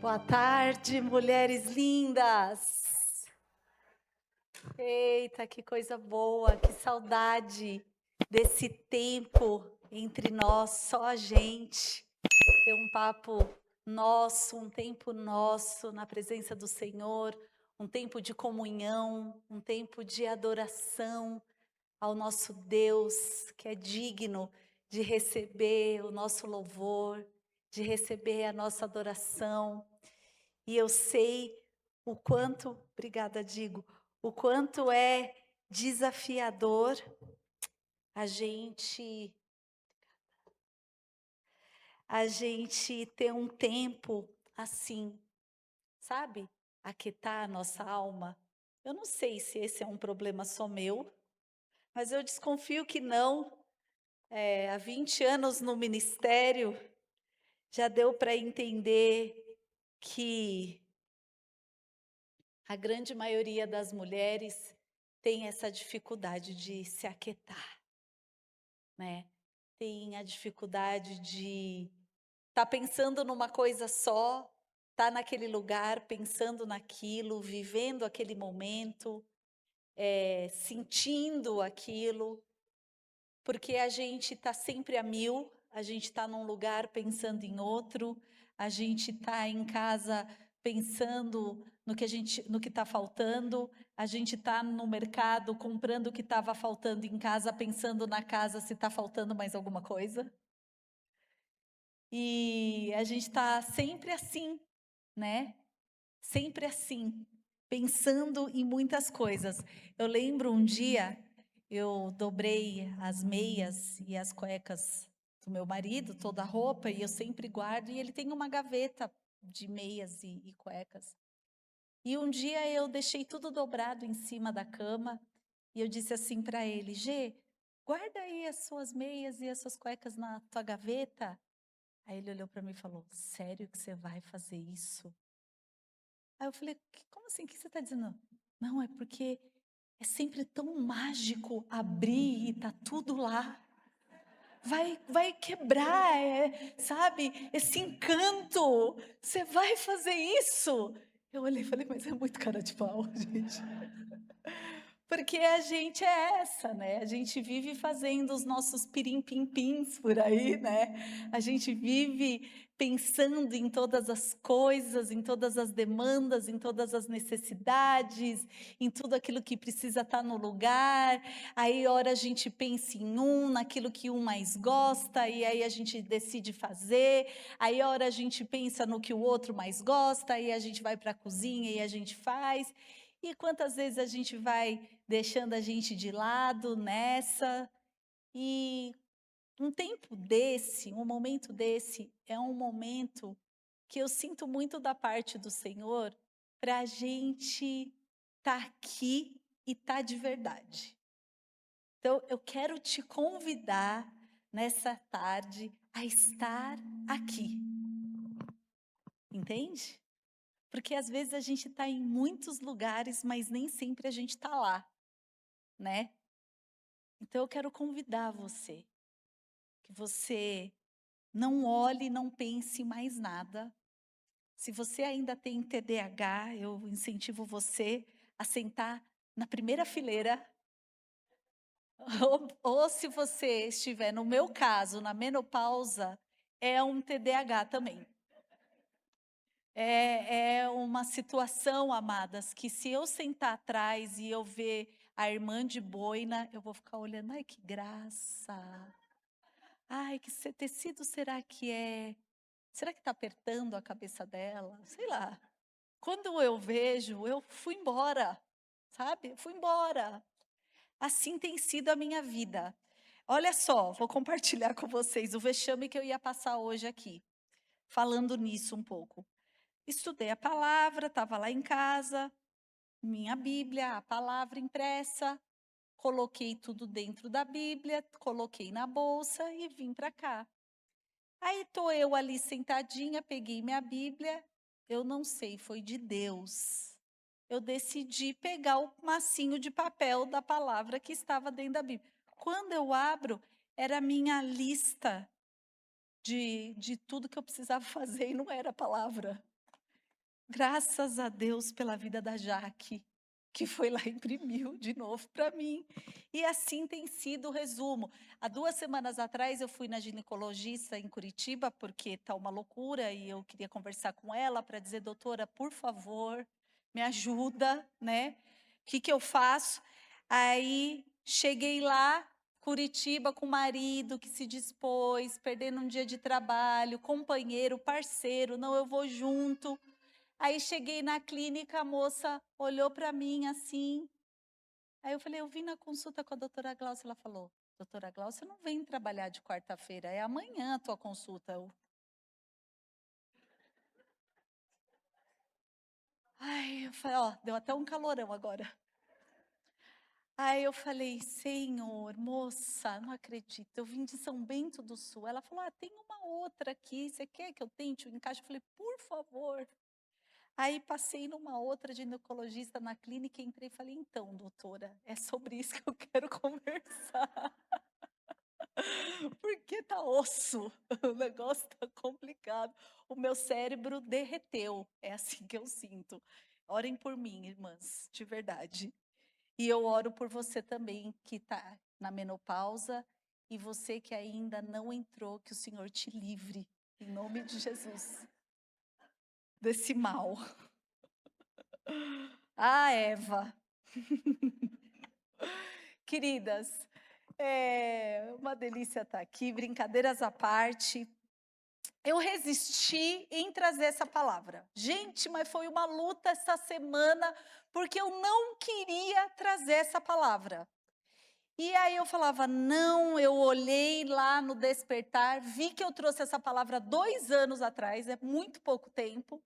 Boa tarde, mulheres lindas. Eita, que coisa boa, que saudade desse tempo entre nós, só a gente. Ter um papo nosso, um tempo nosso na presença do Senhor, um tempo de comunhão, um tempo de adoração ao nosso Deus, que é digno de receber o nosso louvor, de receber a nossa adoração. E eu sei o quanto, obrigada, digo, o quanto é desafiador a gente a gente ter um tempo assim, sabe? Aquietar a nossa alma. Eu não sei se esse é um problema só meu, mas eu desconfio que não. Há 20 anos no ministério, já deu para entender que a grande maioria das mulheres tem essa dificuldade de se aquietar, né? Tem a dificuldade de estar pensando numa coisa só, estar naquele lugar pensando naquilo, vivendo aquele momento, sentindo aquilo, porque a gente está sempre a mil, a gente está num lugar pensando em outro, a gente está em casa pensando no que está faltando, a gente está no mercado comprando o que estava faltando em casa, pensando na casa se está faltando mais alguma coisa. E a gente está sempre assim, né? Sempre assim, pensando em muitas coisas. Eu lembro um dia, eu dobrei as meias e as cuecas do meu marido, toda a roupa, e eu sempre guardo, e ele tem uma gaveta de meias e cuecas. E um dia eu deixei tudo dobrado em cima da cama, e eu disse assim para ele: Gê, guarda aí as suas meias e as suas cuecas na tua gaveta. Aí ele olhou para mim e falou: sério que você vai fazer isso? Aí eu falei: Como assim? O que você está dizendo?" Não, é porque é sempre tão mágico abrir e tá tudo lá. Vai quebrar, sabe, esse encanto. Você vai fazer isso? Eu olhei e falei: mas é muito cara de pau, gente. Porque a gente é essa, né? A gente vive fazendo os nossos pirim-pim-pims por aí, né? A gente vive pensando em todas as coisas, em todas as demandas, em todas as necessidades, em tudo aquilo que precisa estar no lugar. Aí, ora, a gente pensa em naquilo que um mais gosta, e aí a gente decide fazer. Aí, ora, a gente pensa no que o outro mais gosta, e a gente vai para a cozinha e a gente faz. E quantas vezes a gente vai deixando a gente de lado nessa, e um tempo desse, um momento desse, é um momento que eu sinto muito da parte do Senhor para a gente estar aqui e estar de verdade. Então, eu quero te convidar nessa tarde a estar aqui, entende? Porque às vezes a gente está em muitos lugares, mas nem sempre a gente está lá, né? Então eu quero convidar você, que você não olhe, não pense em mais nada. Se você ainda tem TDAH, eu incentivo você a sentar na primeira fileira, ou se você estiver, no meu caso, na menopausa, é um TDAH também. É uma situação, amadas, que se eu sentar atrás e eu ver a irmã de boina, eu vou ficar olhando, ai que graça. Ai, tecido será que é? Será que está apertando a cabeça dela? Sei lá. Quando eu vejo, eu fui embora, sabe? Fui embora. Assim tem sido a minha vida. Olha só, vou compartilhar com vocês o vexame que eu ia passar hoje aqui, falando nisso um pouco. Estudei a palavra, estava lá em casa, minha Bíblia, a palavra impressa, coloquei tudo dentro da Bíblia, coloquei na bolsa e vim para cá. Aí tô eu ali sentadinha, peguei minha Bíblia, eu não sei, foi de Deus. Eu decidi pegar o massinho de papel da palavra que estava dentro da Bíblia. Quando eu abro, era a minha lista de tudo que eu precisava fazer e não era a palavra. Graças a Deus pela vida da Jaque, que foi lá e imprimiu de novo para mim. E assim tem sido o resumo. Há 2 semanas atrás eu fui na ginecologista em Curitiba, porque está uma loucura e eu queria conversar com ela para dizer: "Doutora, por favor, me ajuda, né, o que que eu faço?". Aí cheguei lá, Curitiba, com o marido que se dispôs, perdendo um dia de trabalho, companheiro, parceiro: "Não, eu vou junto". Aí cheguei na clínica, a moça olhou para mim assim, aí eu falei: "Eu vim na consulta com a doutora Glaucia", ela falou: "Doutora Glaucia não vem trabalhar de quarta-feira, é amanhã a tua consulta". Eu falei: "Ó, deu até um calorão agora". Aí eu falei: "Senhor, moça, não acredito, eu vim de São Bento do Sul". Ela falou: "Ah, tem uma outra aqui, você quer que eu tente o encaixe?". Eu falei: "Por favor". Aí passei numa outra ginecologista na clínica, entrei e falei: "Então, doutora, é sobre isso que eu quero conversar, porque tá osso, o negócio tá complicado, o meu cérebro derreteu", é assim que eu sinto. Orem por mim, irmãs, de verdade. E eu oro por você também que tá na menopausa e você que ainda não entrou, que o Senhor te livre, em nome de Jesus, desse mal. Ah, Eva. Queridas, é uma delícia estar aqui, brincadeiras à parte. Eu resisti em trazer essa palavra. Gente, mas foi uma luta essa semana, porque eu não queria trazer essa palavra. E aí eu falava, não, eu olhei lá no Despertar, vi que eu trouxe essa palavra 2 anos atrás, é muito pouco tempo.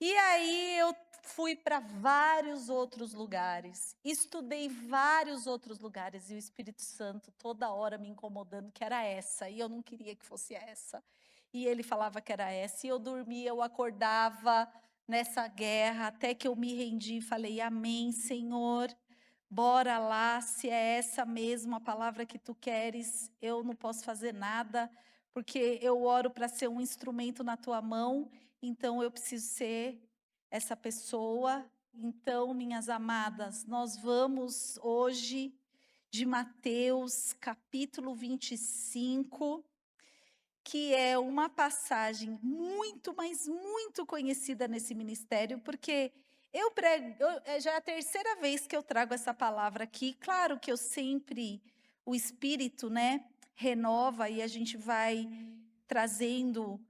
E aí eu fui para vários outros lugares, estudei vários outros lugares e o Espírito Santo toda hora me incomodando que era essa e eu não queria que fosse essa. E ele falava que era essa e eu dormia, eu acordava nessa guerra até que eu me rendi e falei: "Amém, Senhor. Bora lá, se é essa mesmo a palavra que tu queres, eu não posso fazer nada, porque eu oro para ser um instrumento na tua mão, então eu preciso ser essa pessoa". Então, minhas amadas, nós vamos hoje de Mateus, capítulo 25, que é uma passagem muito, mas muito conhecida nesse ministério, porque eu prego, já é a terceira vez que eu trago essa palavra aqui. Claro que eu sempre, o Espírito, né, renova e a gente vai trazendo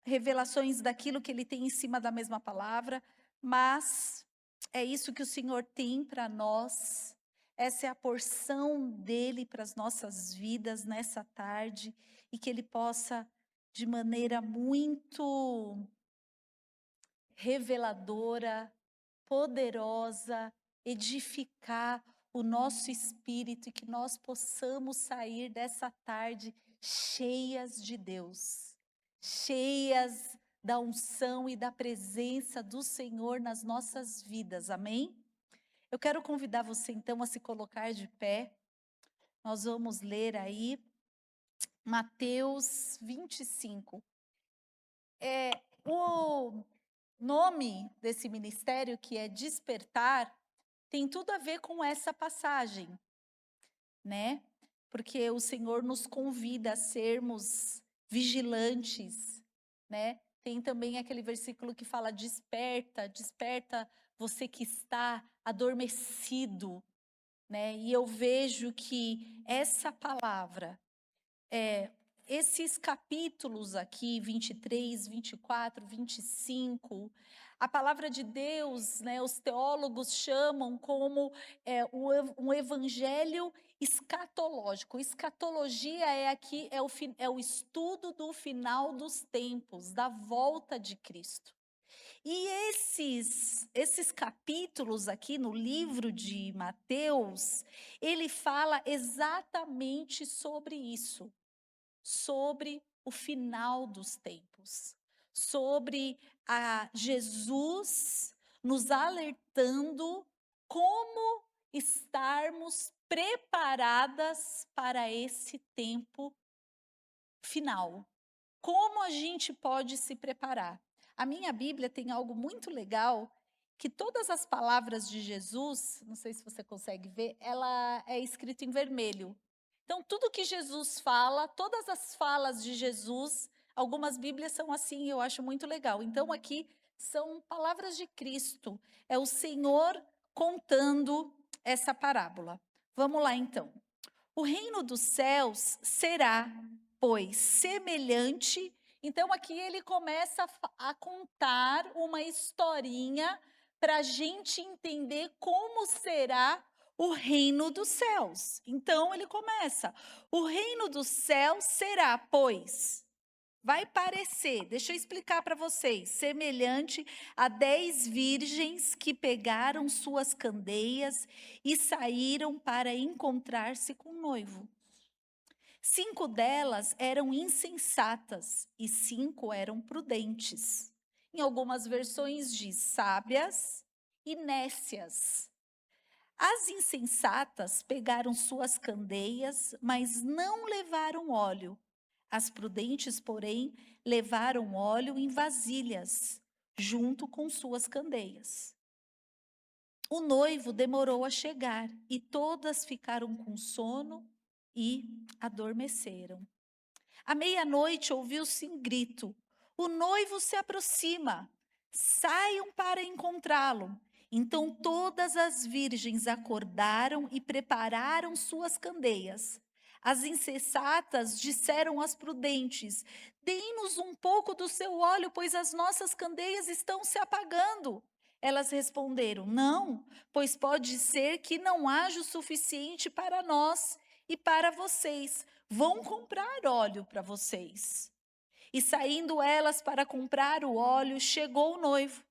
revelações daquilo que ele tem em cima da mesma palavra, mas é isso que o Senhor tem para nós, essa é a porção dele para as nossas vidas nessa tarde e que ele possa, de maneira muito reveladora, poderosa, edificar o nosso espírito e que nós possamos sair dessa tarde cheias de Deus, cheias da unção e da presença do Senhor nas nossas vidas. Amém? Eu quero convidar você então a se colocar de pé. Nós vamos ler aí Mateus 25. O nome desse ministério, que é Despertar, tem tudo a ver com essa passagem, né? Porque o Senhor nos convida a sermos vigilantes, né? Tem também aquele versículo que fala: desperta, desperta você que está adormecido, né? E eu vejo que essa palavra, esses capítulos aqui, 23, 24, 25, a palavra de Deus, né, os teólogos chamam como um evangelho escatológico. Escatologia é aqui, é o estudo do final dos tempos, da volta de Cristo. E esses capítulos aqui no livro de Mateus, ele fala exatamente sobre isso, sobre o final dos tempos, sobre a Jesus nos alertando como estarmos preparadas para esse tempo final. Como a gente pode se preparar? A minha Bíblia tem algo muito legal, que todas as palavras de Jesus, não sei se você consegue ver, ela é escrito em vermelho. Então, tudo que Jesus fala, todas as falas de Jesus, algumas Bíblias são assim, eu acho muito legal. Então, aqui são palavras de Cristo, é o Senhor contando essa parábola. Vamos lá, então. O reino dos céus será, pois, semelhante. Então, aqui ele começa a contar uma historinha para a gente entender como será o reino dos céus. Então, ele começa: o reino dos céus será, pois. Vai parecer, deixa eu explicar para vocês, semelhante a 10 virgens que pegaram suas candeias e saíram para encontrar-se com o noivo. 5 delas eram insensatas e 5 eram prudentes. Em algumas versões diz sábias e nécias. As insensatas pegaram suas candeias, mas não levaram óleo. As prudentes, porém, levaram óleo em vasilhas, junto com suas candeias. O noivo demorou a chegar e todas ficaram com sono e adormeceram. À meia-noite ouviu-se um grito: o noivo se aproxima, saiam para encontrá-lo. Então todas as virgens acordaram e prepararam suas candeias. As insensatas disseram às prudentes: deem-nos um pouco do seu óleo, pois as nossas candeias estão se apagando. Elas responderam: não, pois pode ser que não haja o suficiente para nós e para vocês. Vão comprar óleo para vocês. E saindo elas para comprar o óleo, chegou o noivo.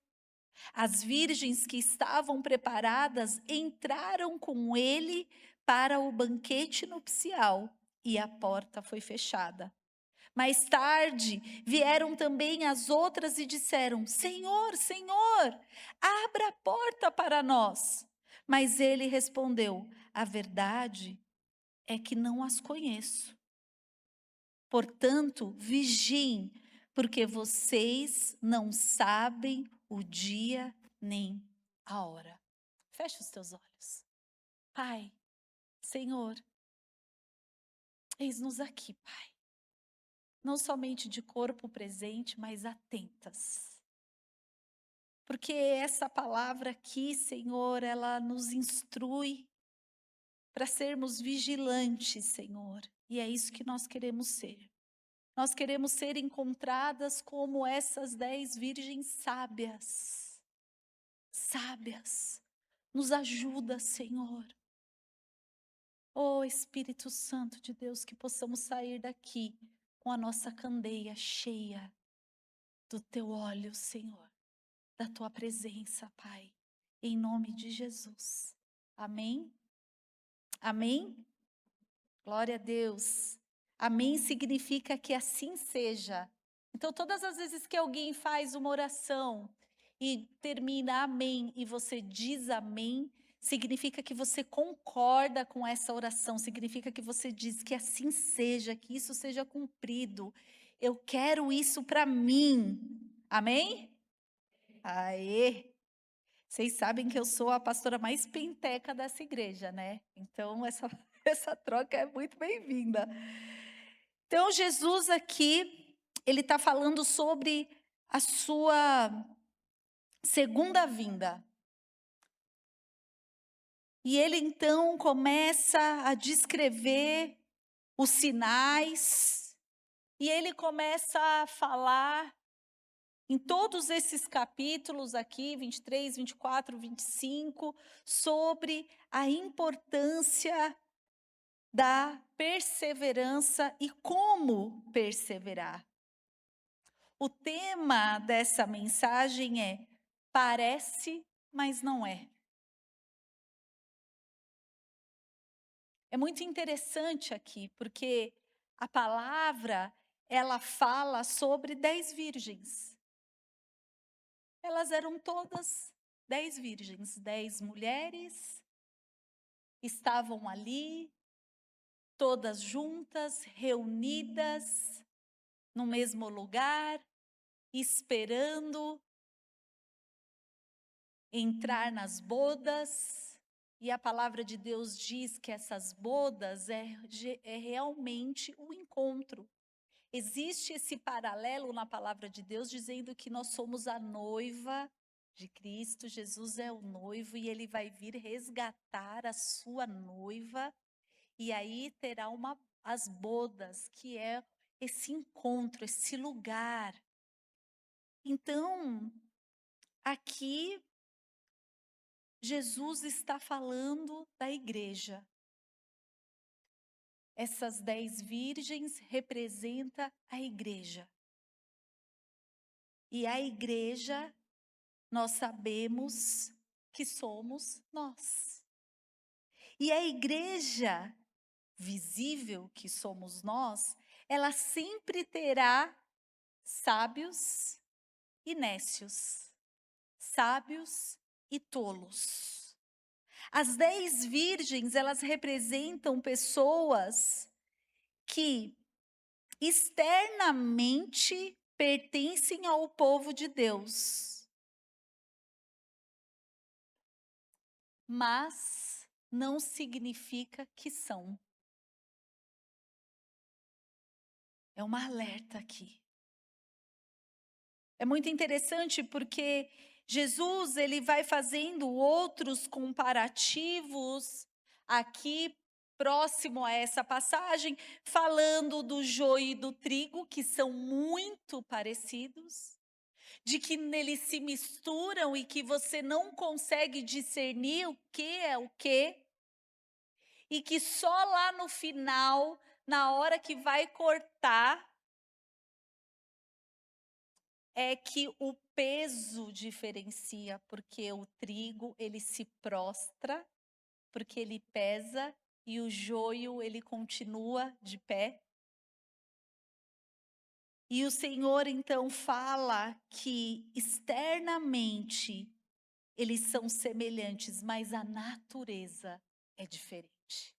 As virgens que estavam preparadas entraram com ele para o banquete nupcial e a porta foi fechada. Mais tarde vieram também as outras e disseram: Senhor, Senhor, abra a porta para nós. Mas ele respondeu: a verdade é que não as conheço. Portanto, vigiem, porque vocês não sabem o dia nem a hora. Feche os teus olhos. Pai, Senhor, eis-nos aqui, Pai. Não somente de corpo presente, mas atentas. Porque essa palavra aqui, Senhor, ela nos instrui para sermos vigilantes, Senhor. E é isso que nós queremos ser. Nós queremos ser encontradas como essas 10 virgens sábias. Sábias. Nos ajuda, Senhor. Oh, Espírito Santo de Deus, que possamos sair daqui com a nossa candeia cheia do teu óleo, Senhor, da tua presença, Pai, em nome de Jesus. Amém? Amém? Glória a Deus. Amém significa que assim seja. Então, todas as vezes que alguém faz uma oração e termina amém e você diz amém, significa que você concorda com essa oração, significa que você diz que assim seja, que isso seja cumprido. Eu quero isso para mim. Amém? Aê! Vocês sabem que eu sou a pastora mais penteca dessa igreja, né? Então, essa troca é muito bem-vinda. Então, Jesus aqui, ele está falando sobre a sua segunda vinda. E ele, então, começa a descrever os sinais, e ele começa a falar em todos esses capítulos aqui, 23, 24, 25, sobre a importância da perseverança e como perseverar. O tema dessa mensagem é: parece, mas não é. É muito interessante aqui, porque a palavra, ela fala sobre 10 virgens. Elas eram todas 10 virgens, 10 mulheres, estavam ali, todas juntas, reunidas, no mesmo lugar, esperando entrar nas bodas, e a palavra de Deus diz que essas bodas é realmente o encontro. Existe esse paralelo na palavra de Deus dizendo que nós somos a noiva de Cristo, Jesus é o noivo e ele vai vir resgatar a sua noiva, e aí terá as bodas, que é esse encontro, esse lugar. Então, aqui Jesus está falando da igreja. Essas 10 virgens representam a igreja. E a igreja, nós sabemos que somos nós. E a igreja visível que somos nós, ela sempre terá sábios e nécios, sábios e tolos. As 10 virgens, elas representam pessoas que externamente pertencem ao povo de Deus, mas não significa que são. É uma alerta aqui. É muito interessante porque Jesus, ele vai fazendo outros comparativos aqui próximo a essa passagem, falando do joio e do trigo, que são muito parecidos, de que neles se misturam e que você não consegue discernir o que é o que, e que só lá no final, na hora que vai cortar, é que o peso diferencia, porque o trigo ele se prostra, porque ele pesa, e o joio ele continua de pé. E o Senhor então fala que externamente eles são semelhantes, mas a natureza é diferente.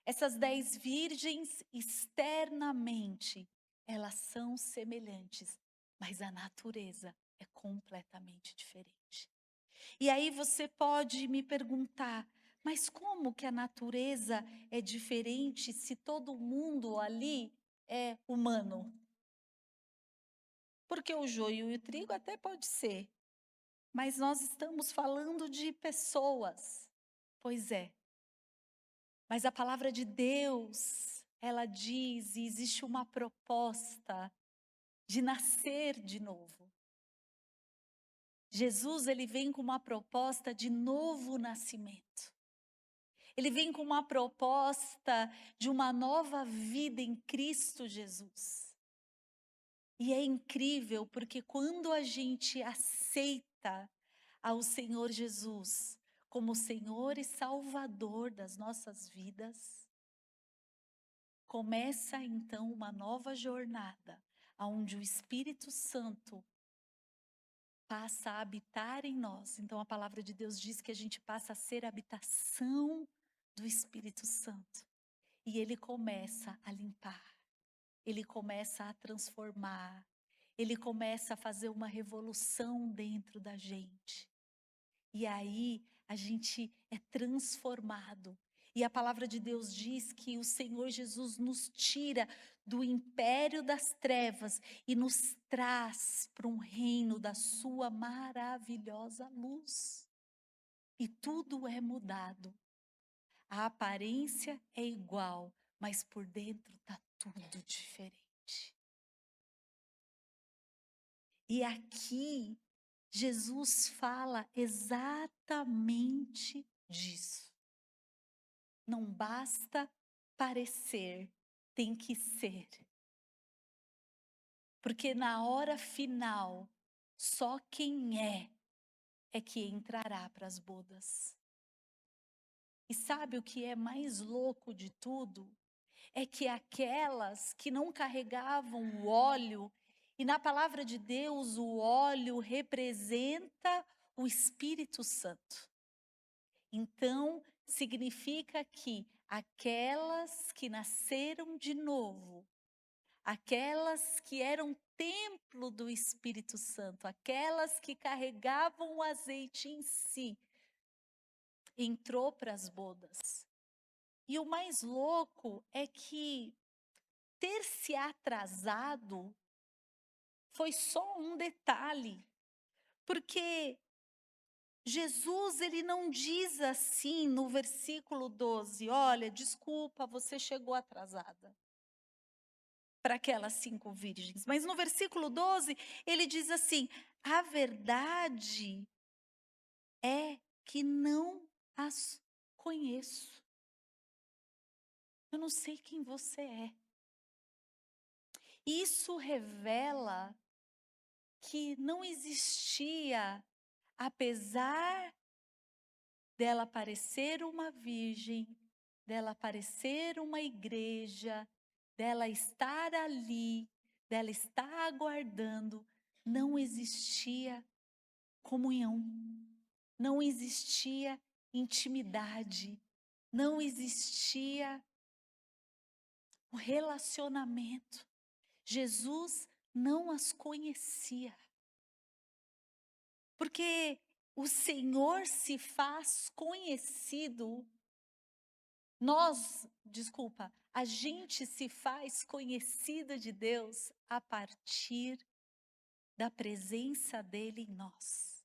Essas 10 virgens, externamente, elas são semelhantes, mas a natureza é completamente diferente. E aí você pode me perguntar, mas como que a natureza é diferente se todo mundo ali é humano? Porque o joio e o trigo até pode ser, mas nós estamos falando de pessoas. Pois é, mas a palavra de Deus, ela diz, e existe uma proposta de nascer de novo. Jesus, ele vem com uma proposta de novo nascimento. Ele vem com uma proposta de uma nova vida em Cristo Jesus. E é incrível porque quando a gente aceita ao Senhor Jesus como Senhor e Salvador das nossas vidas, começa então uma nova jornada, onde o Espírito Santo passa a habitar em nós. Então a palavra de Deus diz que a gente passa a ser a habitação do Espírito Santo. E ele começa a limpar, ele começa a transformar, ele começa a fazer uma revolução dentro da gente. E aí a gente é transformado. E a palavra de Deus diz que o Senhor Jesus nos tira do império das trevas e nos traz para um reino da sua maravilhosa luz. E tudo é mudado. A aparência é igual, mas por dentro está tudo diferente. E aqui Jesus fala exatamente disso. Não basta parecer, tem que ser. Porque na hora final, só quem é que entrará para as bodas. E sabe o que é mais louco de tudo? É que aquelas que não carregavam o óleo, e na palavra de Deus o óleo representa o Espírito Santo. Então, significa que aquelas que nasceram de novo aquelas que eram templo do Espírito Santo, aquelas que carregavam o azeite em si, entrou para as bodas. E o mais louco é que ter se atrasado foi só um detalhe, porque Jesus, ele não diz assim no versículo 12, olha, desculpa, você chegou atrasada, para aquelas 5 virgens. Mas no versículo 12, ele diz assim, a verdade é que não as conheço. Eu não sei quem você é. Isso revela que não existia, apesar dela parecer uma virgem, dela parecer uma igreja, dela estar ali, dela estar aguardando, não existia comunhão, não existia intimidade, não existia o relacionamento. Jesus não as conhecia. Porque o Senhor se faz conhecido, a gente se faz conhecida de Deus a partir da presença dEle em nós.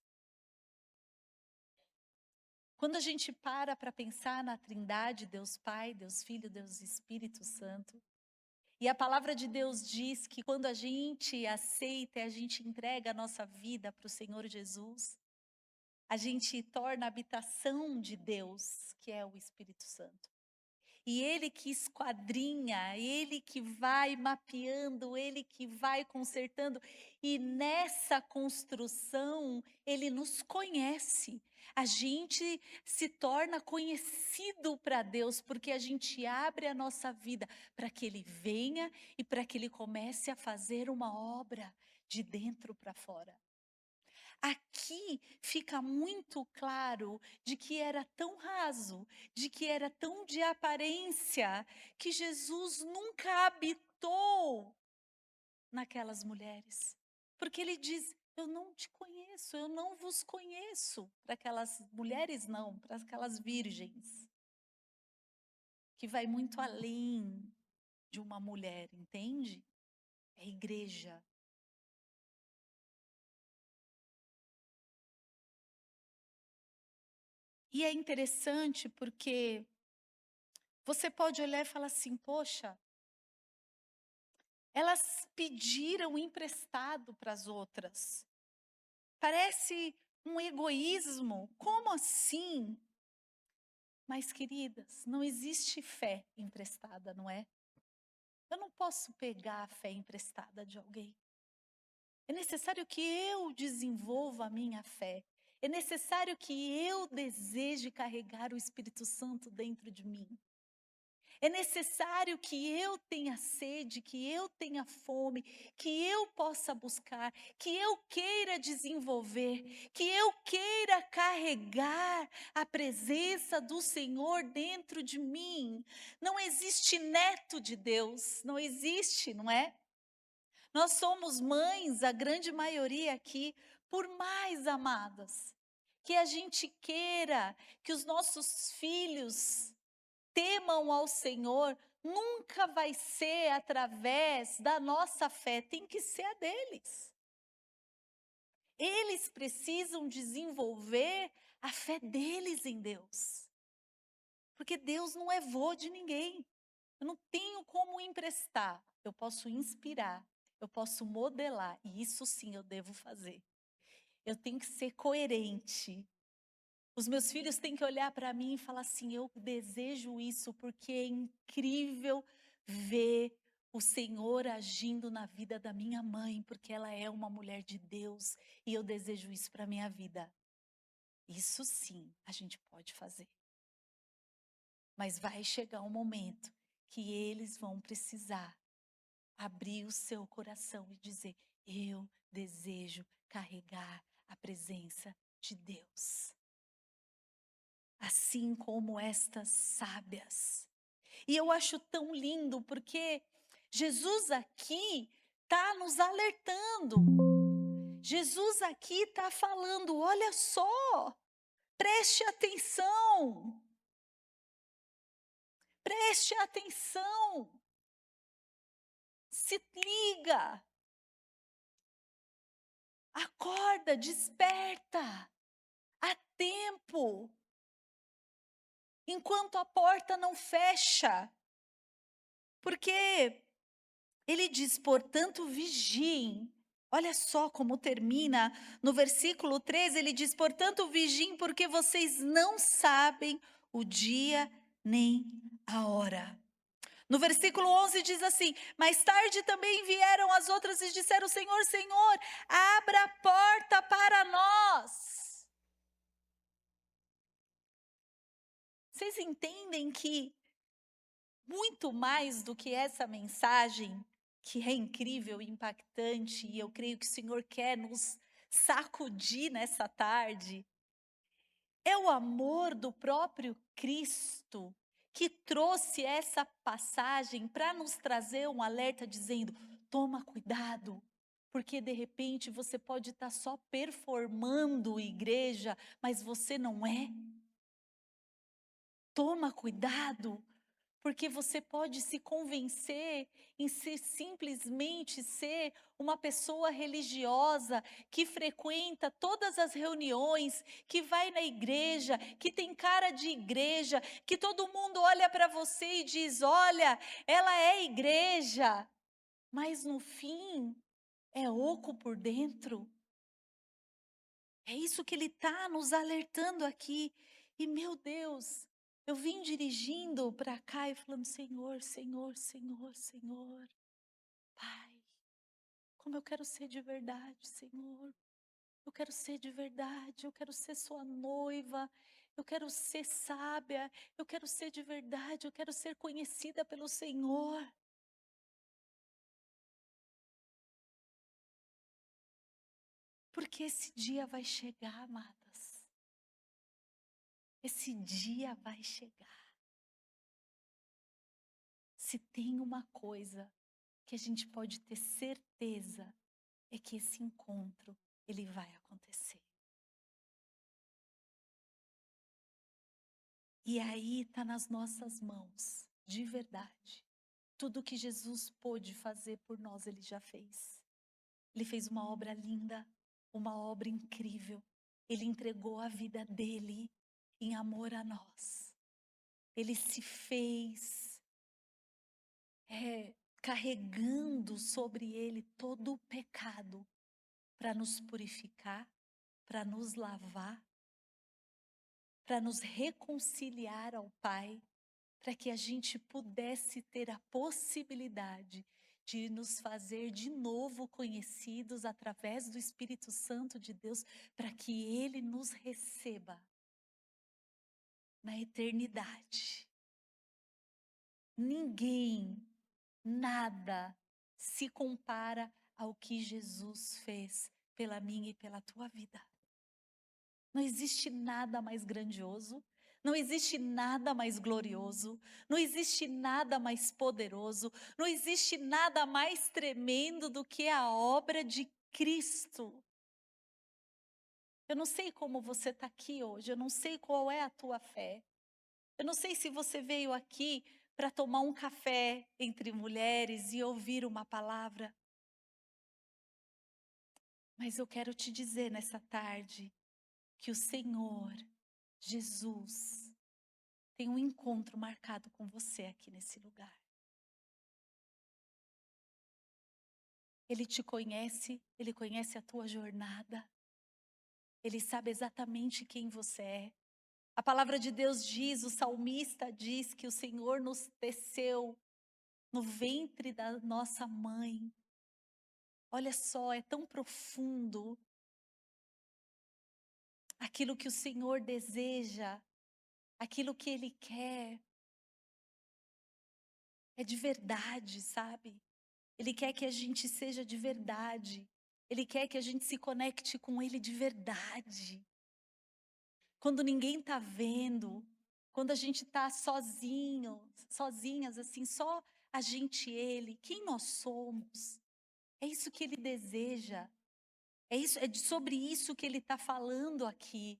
Quando a gente para pensar na Trindade, Deus Pai, Deus Filho, Deus Espírito Santo, e a palavra de Deus diz que quando a gente aceita, a gente entrega a nossa vida para o Senhor Jesus, a gente torna a habitação de Deus, que é o Espírito Santo. E Ele que esquadrinha, Ele que vai mapeando, Ele que vai consertando. E nessa construção, Ele nos conhece. A gente se torna conhecido para Deus, porque a gente abre a nossa vida para que Ele venha e para que Ele comece a fazer uma obra de dentro para fora. Aqui fica muito claro de que era tão raso, de que era tão de aparência, que Jesus nunca habitou naquelas mulheres. Porque ele diz: eu não te conheço, eu não vos conheço. Para aquelas mulheres, não, para aquelas virgens. Que vai muito além de uma mulher, entende? É igreja. E é interessante porque você pode olhar e falar assim: poxa, elas pediram emprestado para as outras. Parece um egoísmo. Como assim? Mas, queridas, não existe fé emprestada, não é? Eu não posso pegar a fé emprestada de alguém. É necessário que eu desenvolva a minha fé. É necessário que eu deseje carregar o Espírito Santo dentro de mim. É necessário que eu tenha sede, que eu tenha fome, que eu possa buscar, que eu queira desenvolver, que eu queira carregar a presença do Senhor dentro de mim. Não existe neto de Deus, não existe, não é? Nós somos mães, a grande maioria aqui, por mais amadas, que a gente queira que os nossos filhos temam ao Senhor, nunca vai ser através da nossa fé, tem que ser a deles. Eles precisam desenvolver a fé deles em Deus. Porque Deus não é vô de ninguém. Eu não tenho como emprestar, eu posso inspirar, eu posso modelar, e isso sim eu devo fazer. Eu tenho que ser coerente. Os meus filhos têm que olhar para mim e falar assim: eu desejo isso porque é incrível ver o Senhor agindo na vida da minha mãe, porque ela é uma mulher de Deus e eu desejo isso para a minha vida. Isso sim, a gente pode fazer. Mas vai chegar um momento que eles vão precisar abrir o seu coração e dizer: eu desejo carregar a presença de Deus. Assim como estas sábias. E eu acho tão lindo porque Jesus aqui está nos alertando. Jesus aqui está falando, olha só, preste atenção. Preste atenção. Se liga. Acorda, desperta. Há tempo. Enquanto a porta não fecha. Porque ele diz, portanto, vigiem. Olha só como termina no versículo 13, ele diz, portanto, vigiem, porque vocês não sabem o dia nem a hora. No versículo 11 diz assim, mais tarde também vieram as outras e disseram, Senhor, Senhor, abra a porta para nós. Vocês entendem que muito mais do que essa mensagem, que é incrível e impactante, e eu creio que o Senhor quer nos sacudir nessa tarde, é o amor do próprio Cristo que trouxe essa passagem para nos trazer um alerta dizendo, toma cuidado, porque de repente você pode estar só performando igreja, mas você não é. Toma cuidado, porque você pode se convencer em ser simplesmente ser uma pessoa religiosa que frequenta todas as reuniões, que vai na igreja, que tem cara de igreja, que todo mundo olha para você e diz: "Olha, ela é igreja", mas no fim é oco por dentro. É isso que ele está nos alertando aqui. E meu Deus, eu vim dirigindo para cá e falando, Senhor, Senhor, Senhor, Senhor, Pai, como eu quero ser de verdade, Senhor. Eu quero ser de verdade, eu quero ser sua noiva, eu quero ser sábia, eu quero ser de verdade, eu quero ser conhecida pelo Senhor. Porque esse dia vai chegar, amadas. Esse dia vai chegar. Se tem uma coisa que a gente pode ter certeza, é que esse encontro, ele vai acontecer. E aí está nas nossas mãos, de verdade. Tudo que Jesus pôde fazer por nós, ele já fez. Ele fez uma obra linda, uma obra incrível. Ele entregou a vida dele em amor a nós. Ele se fez carregando sobre ele todo o pecado para nos purificar, para nos lavar, para nos reconciliar ao Pai, para que a gente pudesse ter a possibilidade de nos fazer de novo conhecidos através do Espírito Santo de Deus, para que Ele nos receba na eternidade. Ninguém, nada se compara ao que Jesus fez pela minha e pela tua vida. Não existe nada mais grandioso, não existe nada mais glorioso, não existe nada mais poderoso, não existe nada mais tremendo do que a obra de Cristo. Eu não sei como você está aqui hoje, eu não sei qual é a tua fé. Eu não sei se você veio aqui para tomar um café entre mulheres e ouvir uma palavra. Mas eu quero te dizer nessa tarde que o Senhor, Jesus, tem um encontro marcado com você aqui nesse lugar. Ele te conhece, ele conhece a tua jornada. Ele sabe exatamente quem você é. A palavra de Deus diz, o salmista diz que o Senhor nos teceu no ventre da nossa mãe. Olha só, é tão profundo aquilo que o Senhor deseja, aquilo que Ele quer. É de verdade, sabe? Ele quer que a gente seja de verdade. Ele quer que a gente se conecte com Ele de verdade. Quando ninguém está vendo, quando a gente está sozinho, sozinhas, assim, só a gente Ele, quem nós somos. É isso que Ele deseja. Sobre isso que Ele está falando aqui.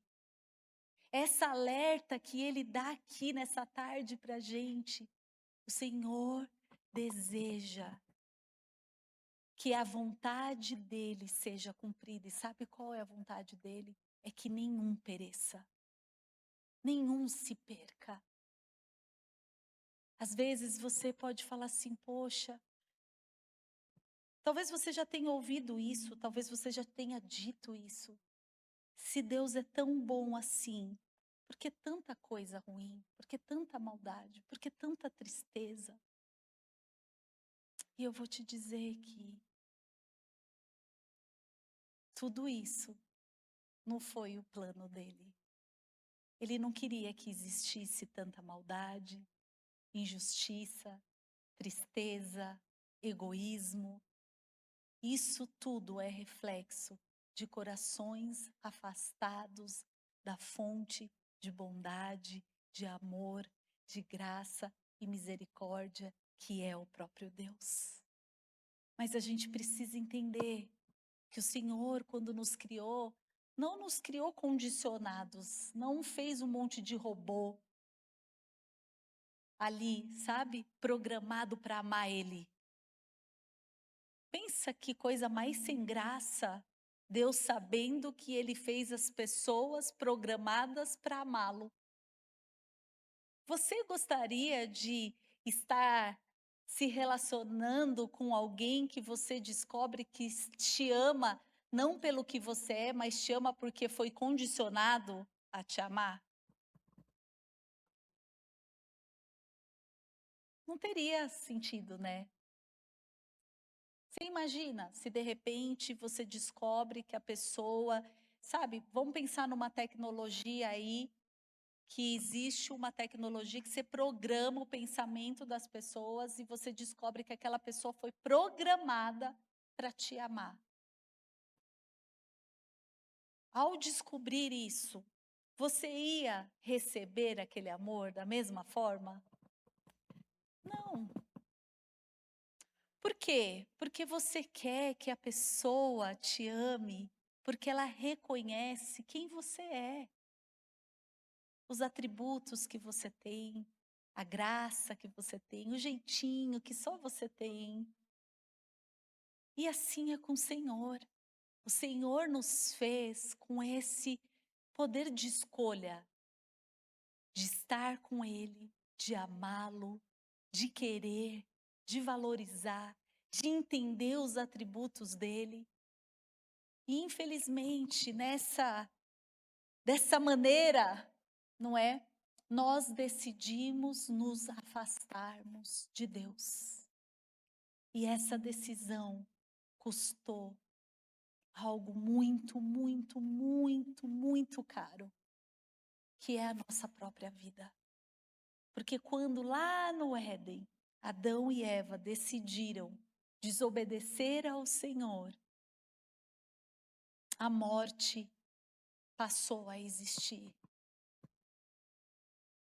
Essa alerta que Ele dá aqui nessa tarde para a gente. O Senhor deseja que a vontade dEle seja cumprida. E sabe qual é a vontade dEle? É que nenhum pereça. Nenhum se perca. Às vezes você pode falar assim, poxa, talvez você já tenha ouvido isso, talvez você já tenha dito isso. Se Deus é tão bom assim, por que tanta coisa ruim? Por que tanta maldade? Por que tanta tristeza? E eu vou te dizer que tudo isso não foi o plano dele. Ele não queria que existisse tanta maldade, injustiça, tristeza, egoísmo. Isso tudo é reflexo de corações afastados da fonte de bondade, de amor, de graça e misericórdia, que é o próprio Deus. Mas a gente precisa entender que o Senhor, quando nos criou, não nos criou condicionados, não fez um monte de robô ali, sabe? Programado para amar Ele. Pensa que coisa mais sem graça, Deus sabendo que Ele fez as pessoas programadas para amá-lo. Você gostaria de estar se relacionando com alguém que você descobre que te ama, não pelo que você é, mas te ama porque foi condicionado a te amar? Não teria sentido, né? Você imagina se de repente você descobre que a pessoa, sabe, vamos pensar numa tecnologia aí, que existe uma tecnologia que você programa o pensamento das pessoas e você descobre que aquela pessoa foi programada para te amar. Ao descobrir isso, você ia receber aquele amor da mesma forma? Não. Por quê? Porque você quer que a pessoa te ame, porque ela reconhece quem você é, os atributos que você tem, a graça que você tem, o jeitinho que só você tem. E assim é com o Senhor. O Senhor nos fez com esse poder de escolha, de estar com Ele, de amá-lo, de querer, de valorizar, de entender os atributos dele. E infelizmente, dessa maneira, não é? Nós decidimos nos afastarmos de Deus. E essa decisão custou algo muito, muito, muito, muito caro, que é a nossa própria vida. Porque quando lá no Éden, Adão e Eva decidiram desobedecer ao Senhor, a morte passou a existir.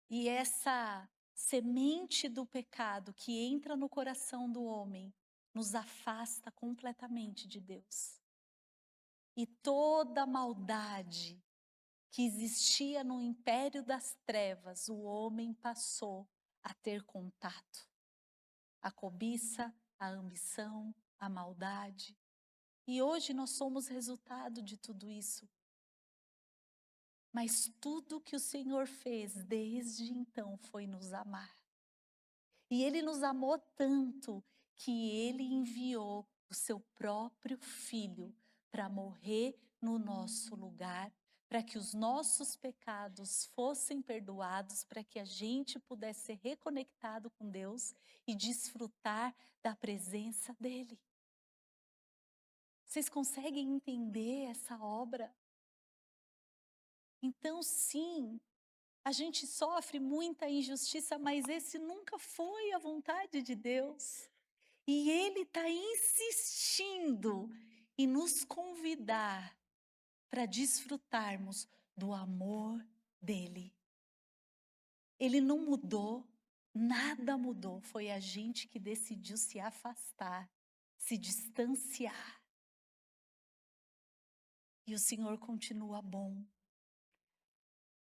E essa semente do pecado que entra no coração do homem nos afasta completamente de Deus. E toda maldade que existia no império das trevas, o homem passou a ter contato. A cobiça, a ambição, a maldade. E hoje nós somos resultado de tudo isso. Mas tudo que o Senhor fez desde então foi nos amar. E Ele nos amou tanto que Ele enviou o seu próprio Filho para morrer no nosso lugar, para que os nossos pecados fossem perdoados, para que a gente pudesse ser reconectado com Deus e desfrutar da presença dEle. Vocês conseguem entender essa obra? Então, sim, a gente sofre muita injustiça, mas esse nunca foi a vontade de Deus. E Ele está insistindo em nos convidar para desfrutarmos do amor dEle. Ele não mudou, Nada mudou, foi a gente que decidiu se afastar, se distanciar. E o Senhor continua bom.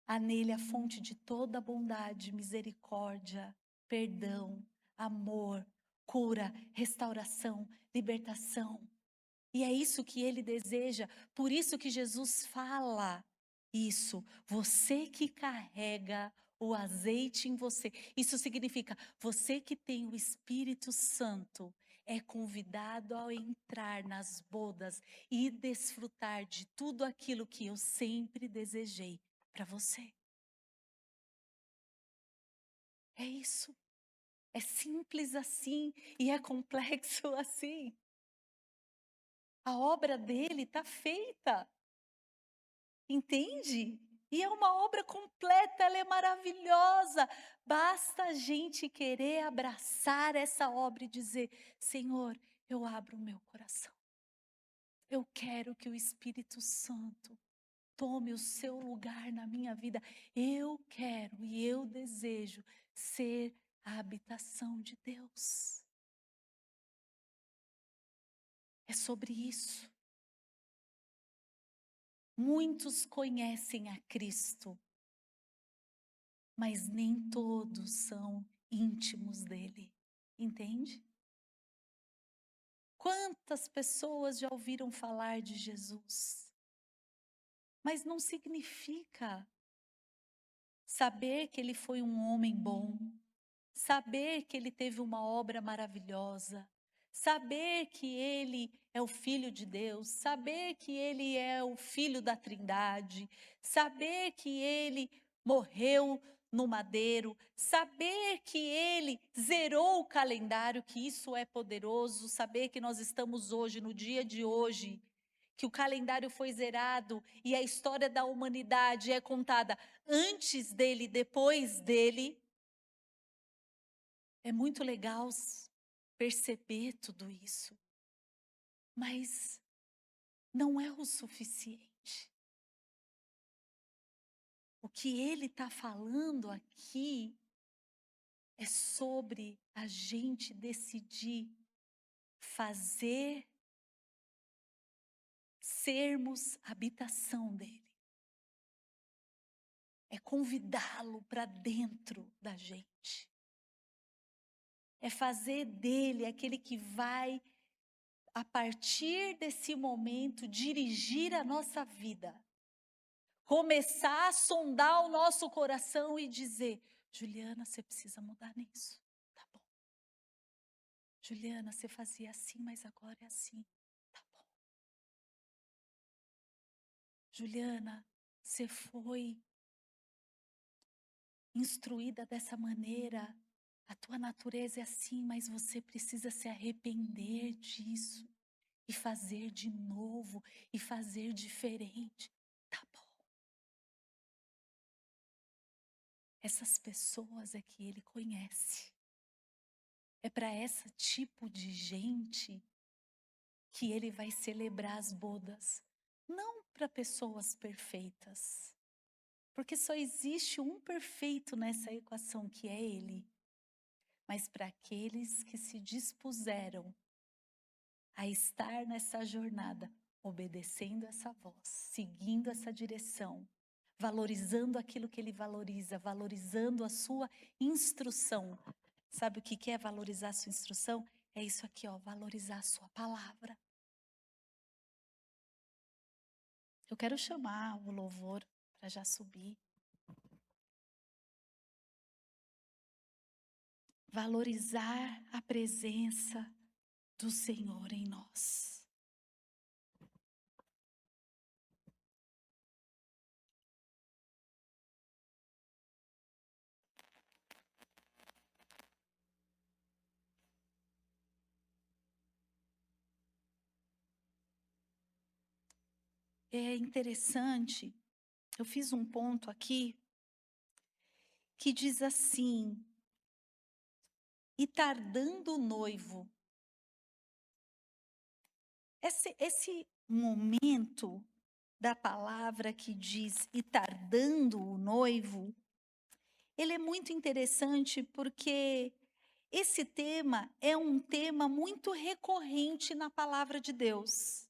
Há nele a fonte de toda bondade, misericórdia, perdão, amor, cura, restauração, libertação. E é isso que ele deseja, por isso que Jesus fala isso. Você que carrega o azeite em você. Isso significa, você que tem o Espírito Santo é convidado a entrar nas bodas e desfrutar de tudo aquilo que eu sempre desejei para você. É isso. É simples assim e é complexo assim. A obra dele está feita. Entende? E é uma obra completa, ela é maravilhosa. Basta a gente querer abraçar essa obra e dizer: Senhor, eu abro o meu coração. Eu quero que o Espírito Santo tome o seu lugar na minha vida. Eu quero e eu desejo ser a habitação de Deus. É sobre isso. Muitos conhecem a Cristo, mas nem todos são íntimos dele, entende? Quantas pessoas já ouviram falar de Jesus, mas não significa saber que ele foi um homem bom, saber que ele teve uma obra maravilhosa, saber que ele é o Filho de Deus, saber que ele é o Filho da Trindade, saber que ele morreu no madeiro, saber que ele zerou o calendário, que isso é poderoso, saber que nós estamos hoje, no dia de hoje, que o calendário foi zerado e a história da humanidade é contada antes dele, depois dele. É muito legal perceber tudo isso, mas não é o suficiente. O que ele está falando aqui é sobre a gente decidir fazer, sermos habitação dele. É convidá-lo para dentro da gente. É fazer dele aquele que vai, a partir desse momento, dirigir a nossa vida. Começar a sondar o nosso coração e dizer: Juliana, você precisa mudar nisso. Tá bom. Juliana, você fazia assim, mas agora é assim. Tá bom. Juliana, você foi instruída dessa maneira. A tua natureza é assim, mas você precisa se arrepender disso. E fazer de novo, e fazer diferente. Tá bom. Essas pessoas é que ele conhece. É para esse tipo de gente que ele vai celebrar as bodas. Não para pessoas perfeitas. Porque só existe um perfeito nessa equação, que é ele. Mas para aqueles que se dispuseram a estar nessa jornada, obedecendo essa voz, seguindo essa direção, valorizando aquilo que ele valoriza, valorizando a sua instrução. Sabe o que é valorizar a sua instrução? É isso aqui, ó, valorizar a sua palavra. Eu quero chamar o louvor para já subir. Valorizar a presença do Senhor em nós. É interessante, eu fiz um ponto aqui que diz assim: e tardando o noivo. Esse momento da palavra que diz e tardando o noivo, Ele é muito interessante porque esse tema é um tema muito recorrente na palavra de Deus.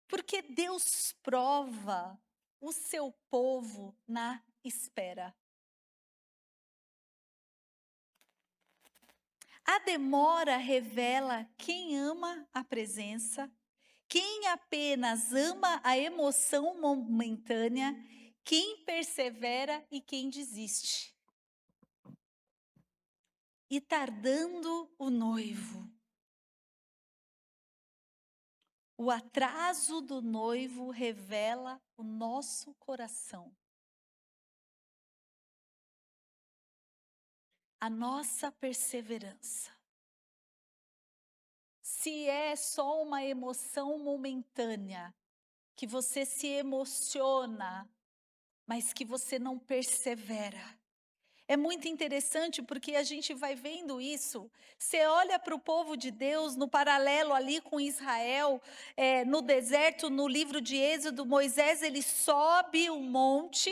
Porque Deus prova o seu povo na espera. A demora revela quem ama a presença, quem apenas ama a emoção momentânea, quem persevera e quem desiste. E tardando o noivo. O atraso do noivo revela o nosso coração. A nossa perseverança. Se é só uma emoção momentânea, que você se emociona, mas que você não persevera. É muito interessante porque a gente vai vendo isso. Você olha para o povo de Deus no paralelo ali com Israel, no deserto, no livro de Êxodo, Moisés ele sobe um monte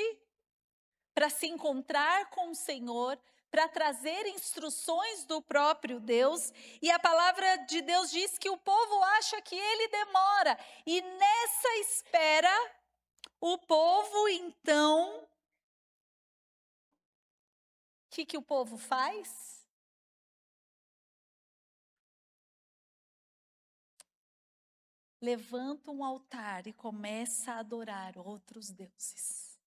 para se encontrar com o Senhor, para trazer instruções do próprio Deus, e a palavra de Deus diz que o povo acha que ele demora, e nessa espera, o povo então, o que o povo faz? Levanta um altar e começa a adorar outros deuses.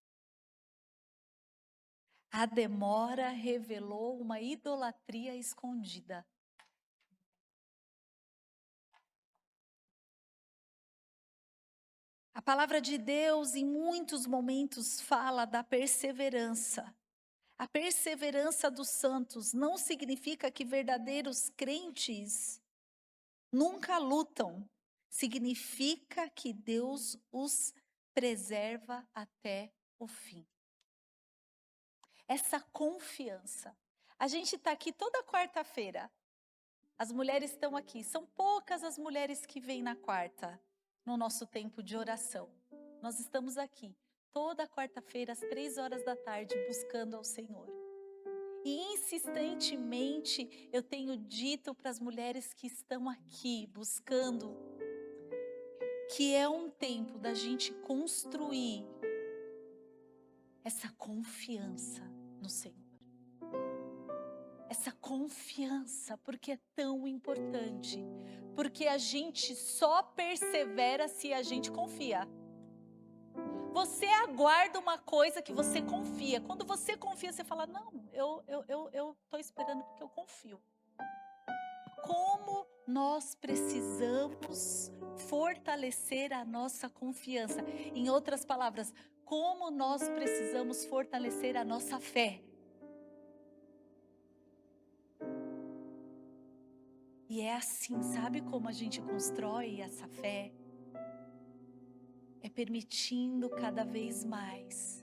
A demora revelou uma idolatria escondida. A palavra de Deus, em muitos momentos, fala da perseverança. A perseverança dos santos não significa que verdadeiros crentes nunca lutam. Significa que Deus os preserva até o fim. Essa confiança. A gente está aqui toda quarta-feira. As mulheres estão aqui. São poucas as mulheres que vêm na quarta, no nosso tempo de oração. Nós estamos aqui toda quarta-feira, às 15h, buscando ao Senhor. E insistentemente eu tenho dito para as mulheres que estão aqui buscando, que é um tempo da gente construir essa confiança no Senhor. Essa confiança, porque é tão importante. Porque a gente só persevera se a gente confia. Você aguarda uma coisa que você confia. Quando você confia, você fala, não, eu estou esperando porque eu confio. Como nós precisamos fortalecer a nossa confiança. Em outras palavras, como nós precisamos fortalecer a nossa fé. E é assim, sabe como a gente constrói essa fé? É permitindo cada vez mais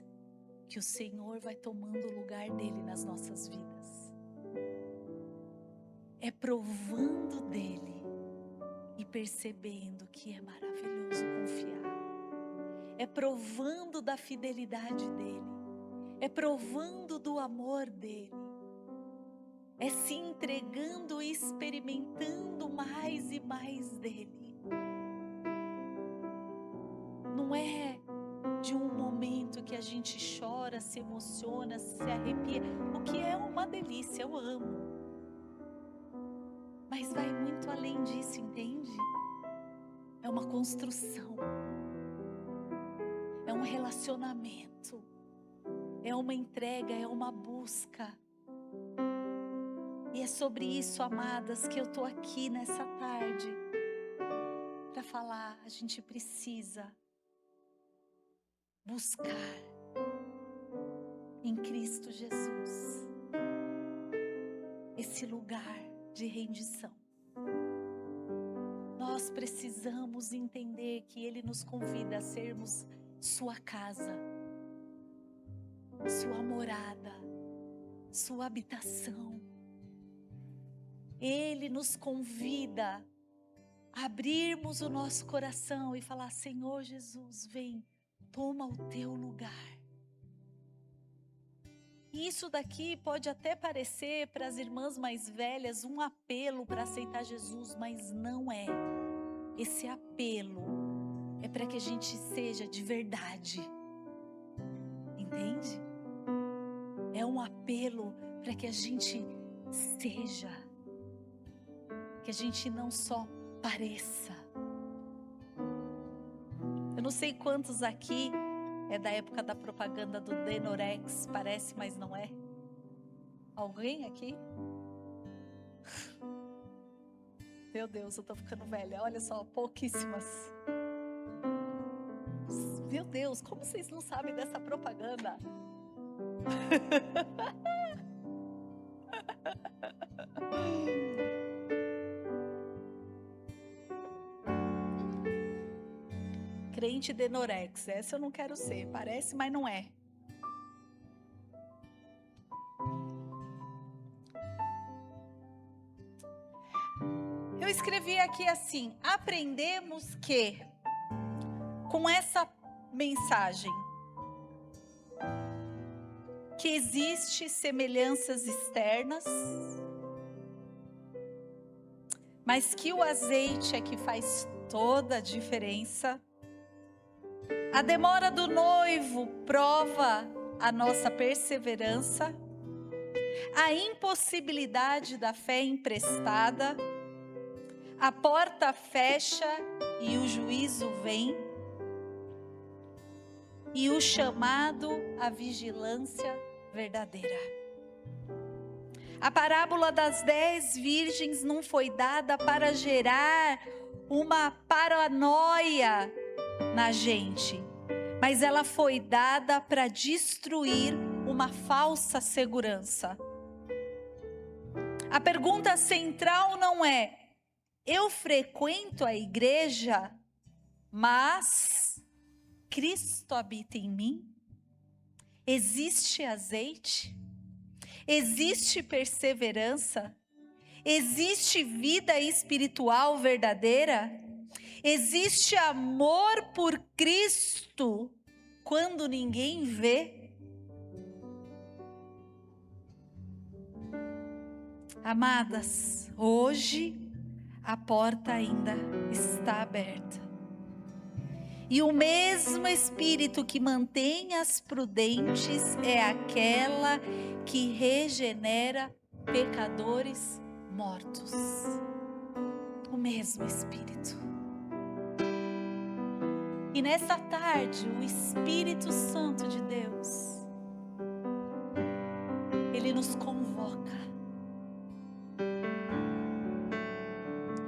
que o Senhor vai tomando o lugar dele nas nossas vidas. É provando dele e percebendo que é maravilhoso confiar. É provando da fidelidade dele. É provando do amor dele. É se entregando e experimentando mais e mais dele. Não é de um momento que a gente chora, se emociona, se arrepia, o que é uma delícia, eu amo. Mas vai muito além disso, entende? É uma construção. É um relacionamento. É uma entrega, é uma busca. E é sobre isso, amadas, que eu tô aqui nessa tarde para falar. A gente precisa buscar em Cristo Jesus esse lugar de rendição. Nós precisamos entender que Ele nos convida a sermos sua casa, sua morada, sua habitação. Ele nos convida a abrirmos o nosso coração e falar, Senhor Jesus, vem, toma o teu lugar. E isso daqui pode até parecer para as irmãs mais velhas um apelo para aceitar Jesus, mas não é. Esse apelo é para que a gente seja de verdade. Entende? É um apelo para que a gente seja. Que a gente não só pareça. Eu não sei quantos aqui é da época da propaganda do Denorex, parece, mas não é. Alguém aqui? Meu Deus, eu tô ficando velha. Olha só, pouquíssimas. Meu Deus, como vocês não sabem dessa propaganda? Crente Denorex, essa eu não quero ser. Parece, mas não é. Eu escrevi aqui assim: aprendemos que, com essa mensagem, que existe semelhanças externas, mas que o azeite é que faz toda a diferença. A demora do noivo prova a nossa perseverança, a impossibilidade da fé emprestada, a porta fecha e o juízo vem, e o chamado à vigilância verdadeira. A parábola das 10 virgens não foi dada para gerar uma paranoia na gente, mas ela foi dada para destruir uma falsa segurança. A pergunta central não é: eu frequento a igreja, mas Cristo habita em mim? Existe azeite? Existe perseverança? Existe vida espiritual verdadeira? Existe amor por Cristo quando ninguém vê? Amadas, hoje a porta ainda está aberta. E o mesmo Espírito que mantém as prudentes é aquela que regenera pecadores mortos. O mesmo Espírito. E nessa tarde, o Espírito Santo de Deus, Ele nos convoca.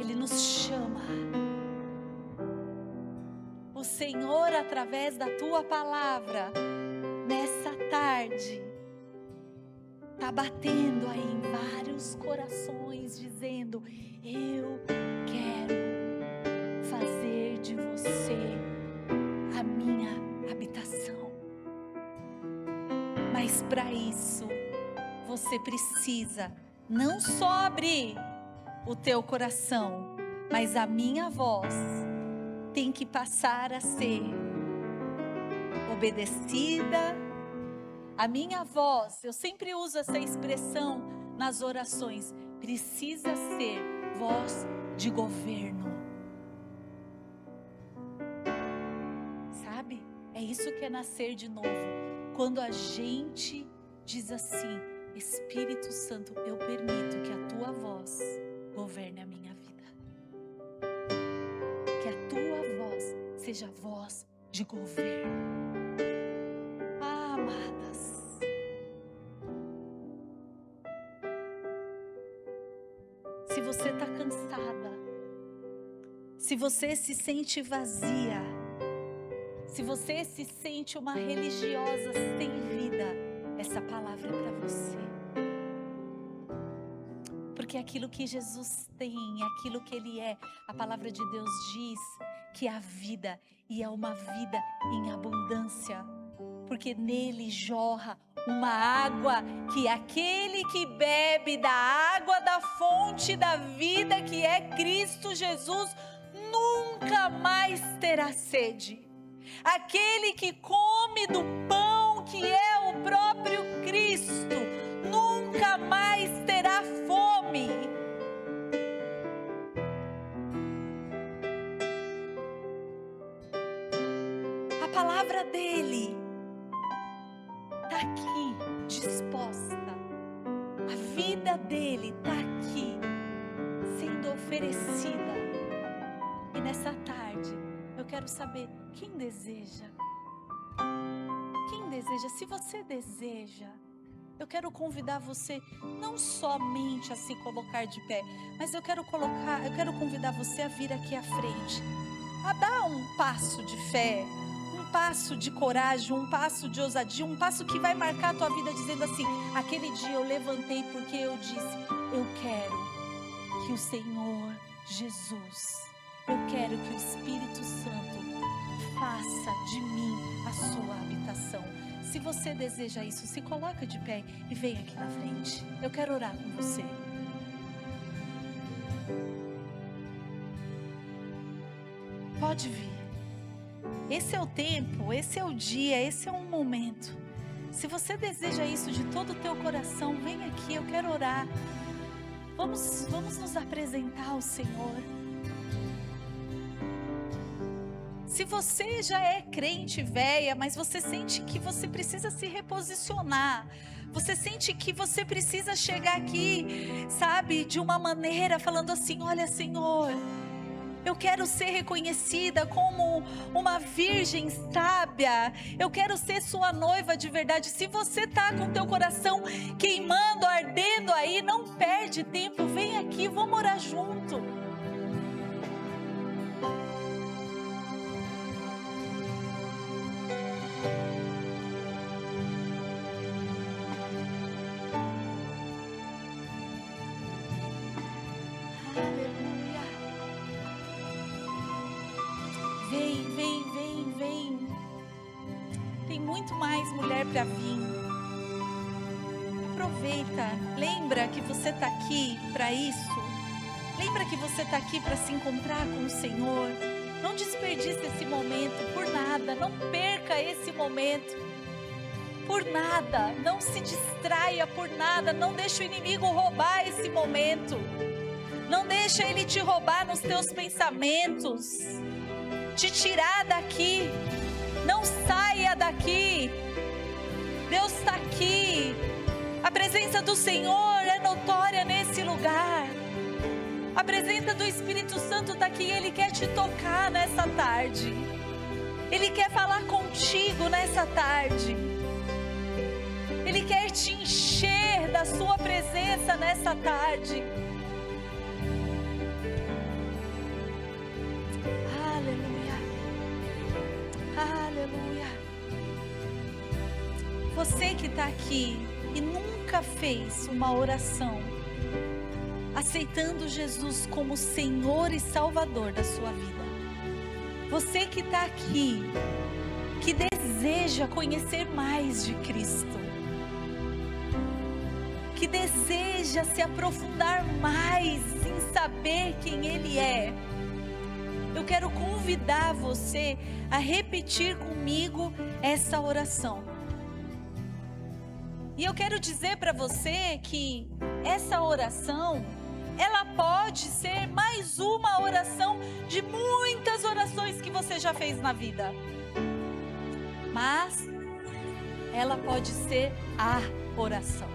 Ele nos chama. O Senhor, através da tua palavra, nessa tarde, está batendo aí em vários corações, dizendo: eu quero fazer de você a minha habitação. Mas para isso, você precisa não só abrir o teu coração, mas a minha voz tem que passar a ser obedecida. A minha voz, eu sempre uso essa expressão nas orações, precisa ser voz de governo. Sabe? É isso que é nascer de novo. Quando a gente diz assim: Espírito Santo, eu permito que a tua voz governe a minha vida. Que a tua voz seja voz de governo. Ah, amadas, se você está cansada, se você se sente vazia, se você se sente uma religiosa sem vida, essa palavra é para você. Porque aquilo que Jesus tem, aquilo que Ele é, a palavra de Deus diz que é a vida, e é uma vida em abundância. Porque nele jorra uma água que aquele que bebe da água da fonte da vida, que é Cristo Jesus, nunca mais terá sede. Aquele que come do pão que é o próprio Cristo nunca mais terá fome. A palavra dele está aqui disposta. A vida dele está aqui sendo oferecida. E nessa tarde eu quero saber quem deseja. Quem deseja? Se você deseja, eu quero convidar você não somente a se colocar de pé, mas eu quero convidar você a vir aqui à frente, a dar um passo de fé, um passo de coragem, um passo de ousadia, um passo que vai marcar a tua vida dizendo assim: aquele dia eu levantei porque eu disse, eu quero que o Senhor Jesus, eu quero que o Espírito Santo faça de mim a sua habitação. Se você deseja isso, se coloca de pé e vem aqui na frente. Eu quero orar com você. Pode vir. Esse é o tempo, esse é o dia, esse é um momento. Se você deseja isso de todo o teu coração, vem aqui, eu quero orar. Vamos nos apresentar ao Senhor. Se você já é crente véia, mas você sente que você precisa se reposicionar, você sente que você precisa chegar aqui, sabe, de uma maneira falando assim: olha, Senhor, eu quero ser reconhecida como uma virgem sábia, eu quero ser sua noiva de verdade. Se você está com teu coração queimando, ardendo aí, não perde tempo, vem aqui, vamos orar junto. Vem. Tem muito mais mulher para vir. Aproveita. Lembra que você está aqui para isso. Lembra que você está aqui para se encontrar com o Senhor. Não desperdice esse momento por nada. Não perca esse momento por nada. Não se distraia por nada. Não deixe o inimigo roubar esse momento. Não deixa ele te roubar nos teus pensamentos, te tirar daqui. Não saia daqui. Deus está aqui. A presença do Senhor é notória nesse lugar. A presença do Espírito Santo está aqui. Ele quer te tocar nessa tarde. Ele quer falar contigo nessa tarde. Ele quer te encher da sua presença nessa tarde. Aleluia. Você que está aqui e nunca fez uma oração aceitando Jesus como Senhor e Salvador da sua vida. Você que está aqui, que deseja conhecer mais de Cristo, que deseja se aprofundar mais em saber quem Ele é. Eu quero convidar você a repetir comigo essa oração. E eu quero dizer para você que essa oração, ela pode ser mais uma oração de muitas orações que você já fez na vida. Mas ela pode ser a oração.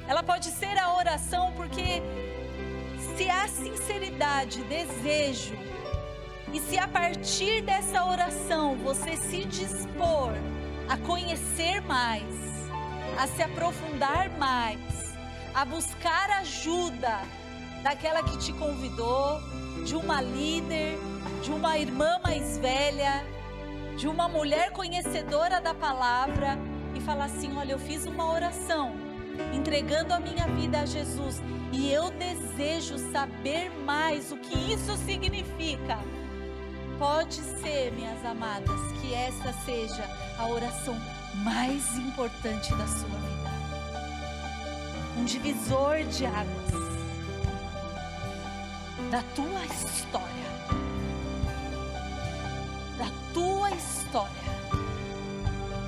Ela pode ser a oração porque se há sinceridade, desejo, e se a partir dessa oração você se dispor a conhecer mais, a se aprofundar mais, a buscar ajuda daquela que te convidou, de uma líder, de uma irmã mais velha, de uma mulher conhecedora da palavra, e falar assim: olha, eu fiz uma oração entregando a minha vida a Jesus e eu desejo saber mais o que isso significa. Pode ser, minhas amadas, que essa seja a oração mais importante da sua vida. Um divisor de águas da tua história. Da tua história.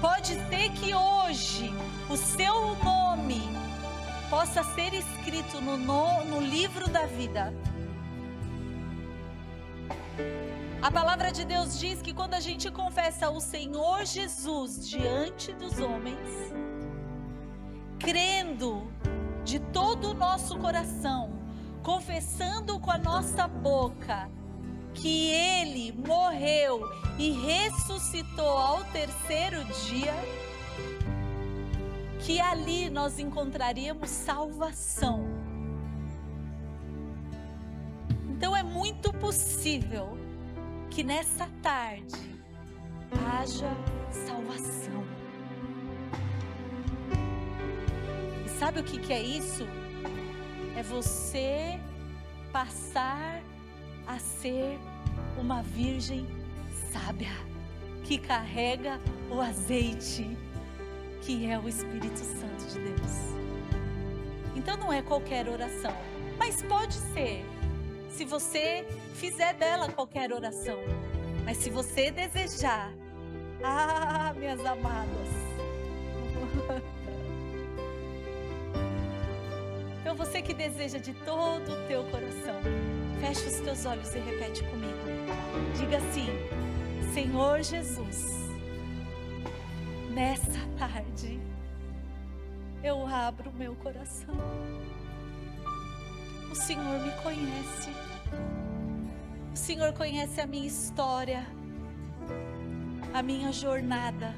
Pode ser que hoje o seu nome possa ser escrito no livro da vida. A palavra de Deus diz que quando a gente confessa o Senhor Jesus diante dos homens, crendo de todo o nosso coração, confessando com a nossa boca que Ele morreu e ressuscitou ao terceiro dia, que ali nós encontraríamos salvação. Então é muito possível que nessa tarde haja salvação. E sabe o que é isso? É você passar a ser uma virgem sábia, que carrega o azeite, que é o Espírito Santo de Deus. Então não é qualquer oração, mas pode ser, se você fizer dela qualquer oração. Mas se você desejar, minhas amadas, então você que deseja de todo o teu coração, fecha os teus olhos e repete comigo. Diga assim: Senhor Jesus, nessa tarde eu abro o meu coração. O Senhor me conhece. O Senhor conhece a minha história, a minha jornada,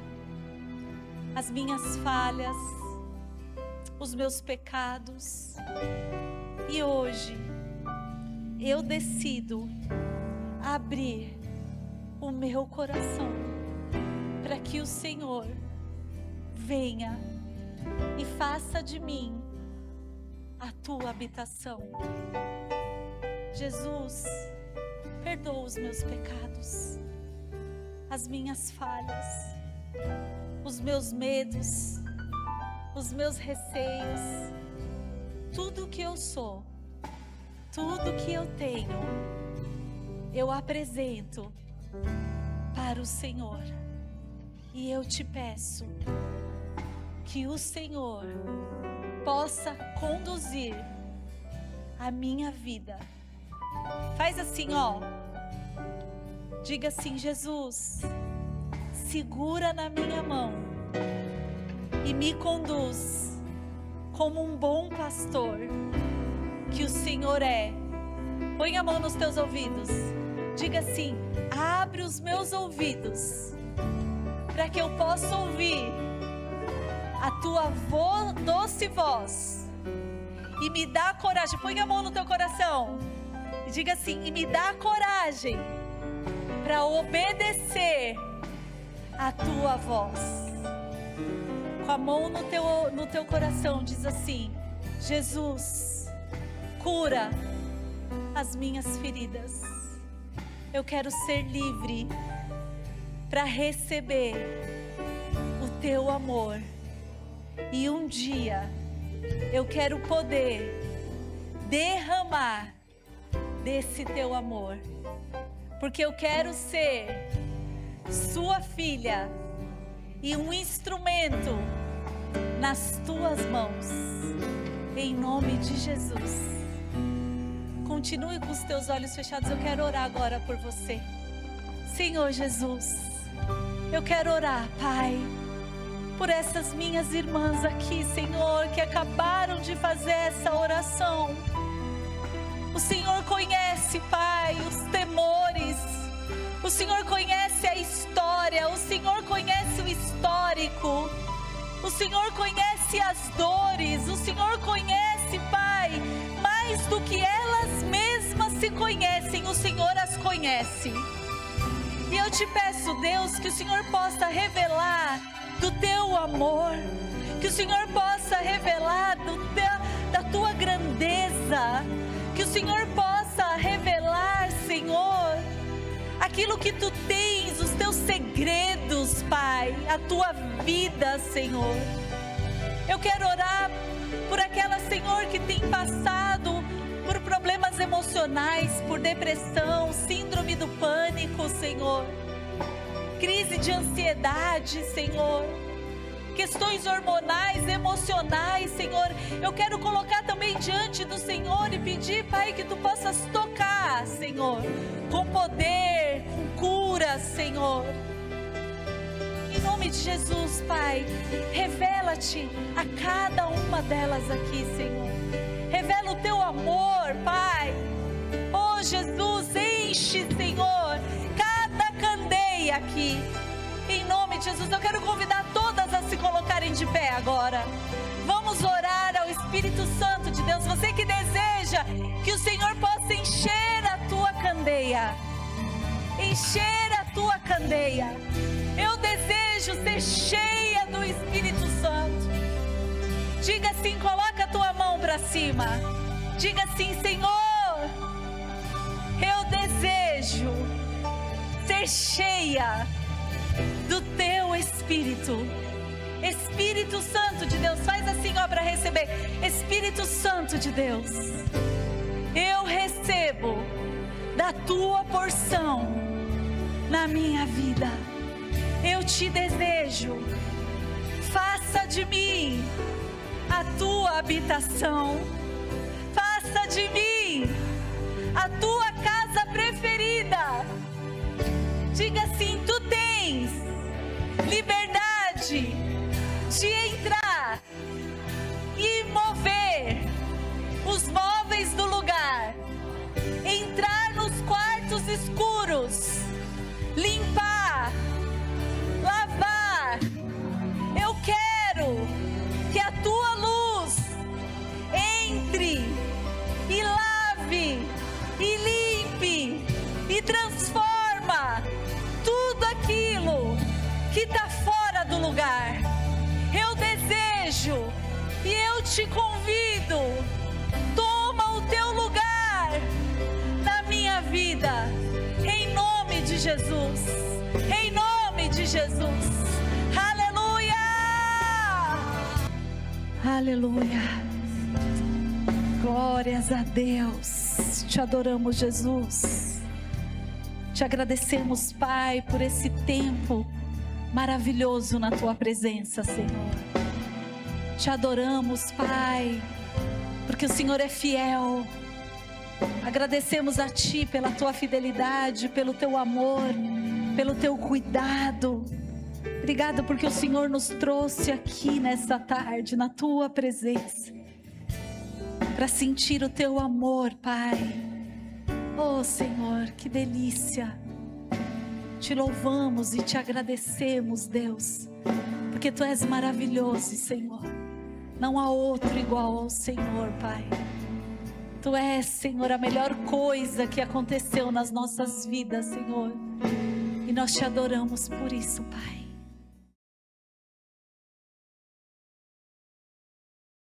as minhas falhas, os meus pecados. E hoje eu decido abrir o meu coração para que o Senhor venha e faça de mim a tua habitação. Jesus, perdoa os meus pecados, as minhas falhas, os meus medos, os meus receios, tudo que eu sou, tudo que eu tenho, eu apresento para o Senhor. E eu te peço que o Senhor possa conduzir a minha vida. Faz assim, diga assim: Jesus, segura na minha mão e me conduz como um bom pastor que o Senhor é. Põe a mão nos teus ouvidos. Diga assim: abre os meus ouvidos para que eu possa ouvir a tua doce voz, e me dá coragem. Põe a mão no teu coração e diga assim: e me dá coragem para obedecer a tua voz. Com a mão no teu coração, diz assim: Jesus, cura as minhas feridas. Eu quero ser livre para receber o teu amor. E um dia eu quero poder derramar desse teu amor, porque eu quero ser sua filha e um instrumento nas tuas mãos, em nome de Jesus. Continue com os teus olhos fechados. Eu quero orar agora por você. Senhor Jesus, eu quero orar, Pai, por essas minhas irmãs aqui, Senhor, que acabaram de fazer essa oração. O Senhor conhece, Pai, os temores. O Senhor conhece a história. O Senhor conhece o histórico. O Senhor conhece as dores. O Senhor conhece, Pai, mais do que elas mesmas se conhecem. O Senhor as conhece. E eu te peço, Deus, que o Senhor possa revelar do teu amor, que o Senhor possa revelar da tua grandeza, que o Senhor possa revelar, Senhor, aquilo que tu tens, os teus segredos, Pai, a tua vida, Senhor. Eu quero orar por aquela, Senhor, que tem passado por problemas emocionais, por depressão, síndrome do pânico, Senhor. crise de ansiedade, Senhor, questões hormonais, emocionais, Senhor, eu quero colocar também diante do Senhor e pedir, Pai, que Tu possas tocar, Senhor, com poder, com cura, Senhor. Em nome de Jesus, Pai, revela-te a cada uma delas aqui, Senhor. Revela o Teu amor, Pai. Oh, Jesus, enche, Senhor, cada candeia aqui. Em nome de Jesus, eu quero convidar todas a se colocarem de pé agora. Vamos orar ao Espírito Santo de Deus. Você que deseja que o Senhor possa encher a tua candeia. Encher a tua candeia. Eu desejo ser cheia do Espírito Santo. Diga assim, coloca a tua mão para cima. Diga assim, Senhor, eu desejo ser cheia do Teu Espírito. Espírito Santo de Deus, faz assim, ó, para receber. Espírito Santo de Deus, eu recebo da Tua porção na minha vida. Eu Te desejo, faça de mim a Tua habitação, faça de mim a Tua casa preferida. Diga assim, Tu tens liberdade de entrar e mover os móveis do lugar, entrar nos quartos escuros, limpar, lavar. Eu quero que a Tua luz entre e lave e limpe e transforma tudo aquilo que está fora do lugar. Eu desejo e eu Te convido, toma o Teu lugar na minha vida, em nome de Jesus, em nome de Jesus. Aleluia, aleluia, glórias a Deus. Te adoramos, Jesus. Te agradecemos, Pai, por esse tempo maravilhoso na Tua presença, Senhor. Te adoramos, Pai, porque o Senhor é fiel. Agradecemos a Ti pela Tua fidelidade, pelo Teu amor, pelo Teu cuidado. Obrigado porque o Senhor nos trouxe aqui nessa tarde, na Tua presença, para sentir o Teu amor, Pai. Oh, Senhor, que delícia. Te louvamos e Te agradecemos, Deus, porque Tu és maravilhoso, Senhor. Não há outro igual ao Senhor, Pai. Tu és, Senhor, a melhor coisa que aconteceu nas nossas vidas, Senhor. E nós Te adoramos por isso, Pai.